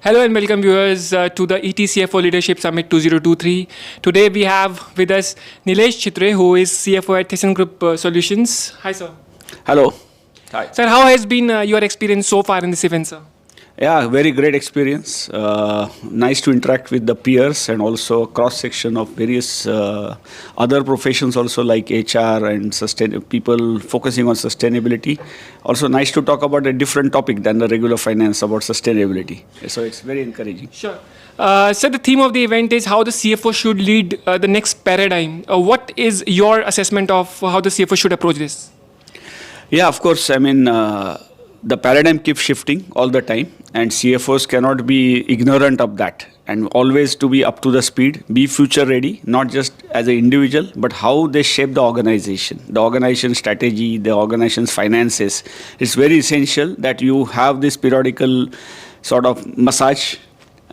Hello and welcome viewers to the ET CFO Leadership Summit 2023. Today we have with us Nilesh Chitre, who is CFO at thyssenkrupp Solutions. Hi sir. Hello. Hi. Sir, how has been your experience so far in this event, sir? Yeah, very great experience. Nice to interact with the peers and also cross-section of various other professions also like HR and people focusing on sustainability. Also nice to talk about a different topic than the regular finance about sustainability. So it's very encouraging. Sure. So the theme of the event is how the CFO should lead the next paradigm. What is your assessment of how the CFO should approach this? Yeah, of course. I mean, the paradigm keeps shifting all the time, and CFOs cannot be ignorant of that, and always to be up to the speed, be future ready, not just as an individual, but how they shape the organization strategy, the organization's finances. It's very essential that you have this periodical sort of massage,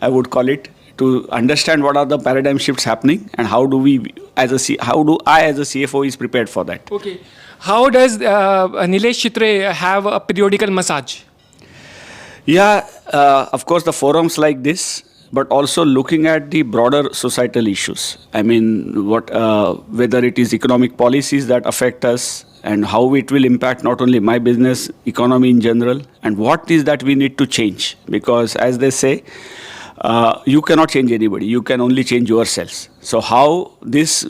I would call it, to understand what are the paradigm shifts happening and how do I as a CFO is prepared for that. Okay. How does Nilesh Chitre have a periodical massage? Yeah, of course, the forums like this, but also looking at the broader societal issues. I mean, whether it is economic policies that affect us and how it will impact not only my business, economy in general, and what is that we need to change. Because as they say, you cannot change anybody. You can only change yourselves. So how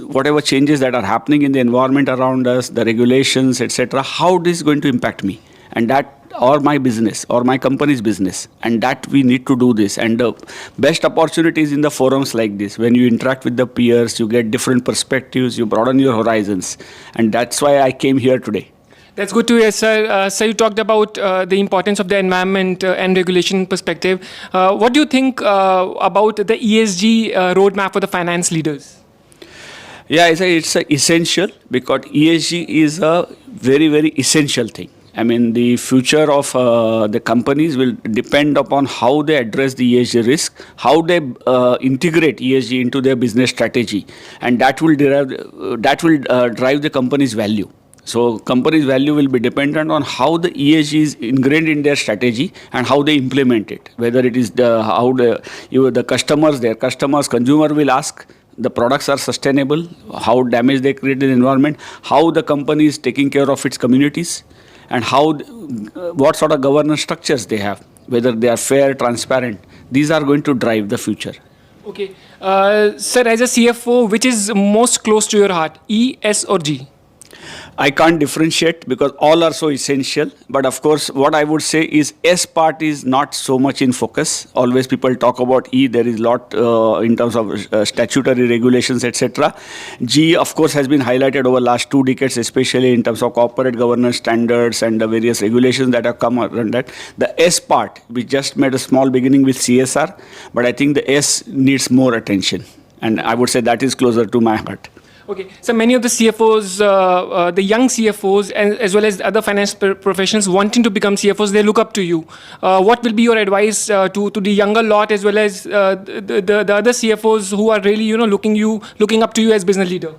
whatever changes that are happening in the environment around us, the regulations, etc., how this is going to impact me and that or my business or my company's business, and that we need to do this. And the best opportunities in the forums like this, when you interact with the peers, you get different perspectives, you broaden your horizons, and that's why I came here today. That's good to hear, sir. So you talked about the importance of the environment and regulation perspective. What do you think about the ESG roadmap for the finance leaders? Yeah, it's essential because ESG is a very, very essential thing. I mean, the future of the companies will depend upon how they address the ESG risk, how they integrate ESG into their business strategy, and that will drive the company's value. So company's value will be dependent on how the ESG is ingrained in their strategy and how they implement it. Whether it is the customers, consumer will ask, the products are sustainable, how damage they create in the environment, how the company is taking care of its communities, and what sort of governance structures they have, whether they are fair, transparent. These are going to drive the future. Okay. Sir, as a CFO, which is most close to your heart, E, S or G? I can't differentiate because all are so essential. But of course, what I would say is S part is not so much in focus. Always people talk about E. There is a lot in terms of statutory regulations, etc. G, of course, has been highlighted over the last 2 decades, especially in terms of corporate governance standards and the various regulations that have come around that. The S part, we just made a small beginning with CSR, but I think the S needs more attention. And I would say that is closer to my heart. Okay, so many of the CFOs, the young CFOs, as well as other finance professionals wanting to become CFOs, they look up to you. What will be your advice to the younger lot as well as the other CFOs who are really looking up to you as business leader?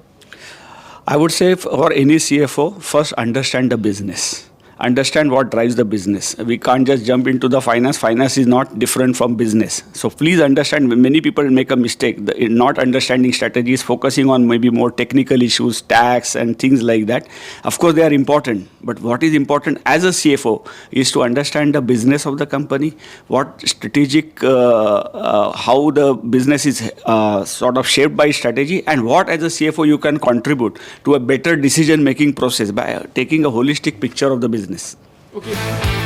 I would say for any CFO, first understand the business. Understand what drives the business. We can't just jump into the finance. Finance is not different from business. So please understand, many people make a mistake in not understanding strategies, focusing on maybe more technical issues, tax and things like that. Of course, they are important. But what is important as a CFO is to understand the business of the company, what strategic, how the business is sort of shaped by strategy, and what as a CFO you can contribute to a better decision-making process by taking a holistic picture of the business. Okay.